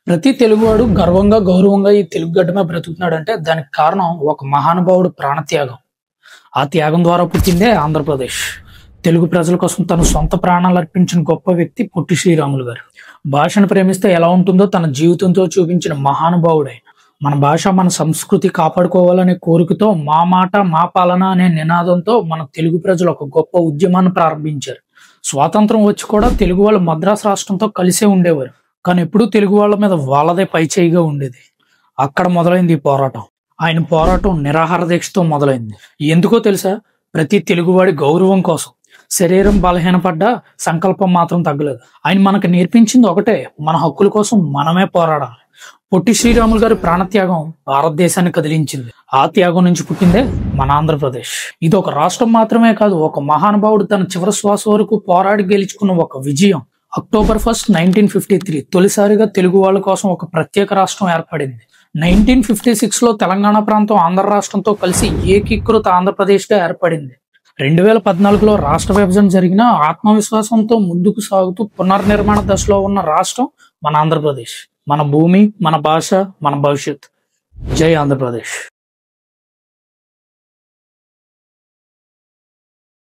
ప్రతి తెలుగువాడు గర్వంగా, గౌరవంగా ఈ తెలుగు గడ్డ మీద బ్రతుకుతున్నాడంటే దానికి కారణం ఒక మహానుభావుడు ప్రాణత్యాగం. ఆ త్యాగం ద్వారా పుట్టిందే ఆంధ్రప్రదేశ్. తెలుగు ప్రజల కోసం తన సొంత ప్రాణాలు అర్పించిన గొప్ప వ్యక్తి పొట్టి శ్రీరాములు గారు. భాషను ప్రేమిస్తే ఎలా ఉంటుందో తన జీవితంతో చూపించిన మహానుభావుడే. మన భాష, మన సంస్కృతి కాపాడుకోవాలనే కోరికతో మా మాట మా పాలన అనే నినాదంతో మన తెలుగు ప్రజలు ఒక గొప్ప ఉద్యమాన్ని ప్రారంభించారు. స్వాతంత్రం వచ్చి కూడా తెలుగు వాళ్ళు మద్రాసు రాష్ట్రంతో కలిసే ఉండేవారు. కానీ ఎప్పుడూ తెలుగు వాళ్ళ మీద వాళ్ళదే పైచేయిగా ఉండేది. అక్కడ మొదలైంది ఈ పోరాటం. ఆయన పోరాటం నిరాహార దీక్షతో మొదలైంది. ఎందుకో తెలుసా? ప్రతి తెలుగువాడి గౌరవం కోసం. శరీరం బలహీనపడ్డా సంకల్పం మాత్రం తగ్గలేదు. ఆయన మనకు నేర్పించింది ఒకటే, మన హక్కుల కోసం మనమే పోరాడాలి. పొట్టి శ్రీరాములు గారి ప్రాణత్యాగం భారతదేశాన్ని కదిలించింది. ఆ త్యాగం నుంచి పుట్టిందే మన ఆంధ్రప్రదేశ్. ఇది ఒక రాష్ట్రం మాత్రమే కాదు, ఒక మహానుభావుడు తన చివరి శ్వాస వరకు పోరాడి గెలుచుకున్న ఒక విజయం. అక్టోబర్ 1, 1953 తొలిసారిగా తెలుగు వాళ్ళ కోసం ఒక ప్రత్యేక రాష్ట్రం ఏర్పడింది. 1956లో తెలంగాణ ప్రాంతం ఆంధ్ర రాష్ట్రంతో కలిసి ఏకీకృత ఆంధ్రప్రదేశ్గా ఏర్పడింది. 2014లో రాష్ట్ర విభజన జరిగిన ఆత్మవిశ్వాసంతో ముందుకు సాగుతూ పునర్నిర్మాణ దశలో ఉన్న రాష్ట్రం మన ఆంధ్రప్రదేశ్. మన భూమి, మన భాష, మన భవిష్యత్. జై ఆంధ్రప్రదేశ్.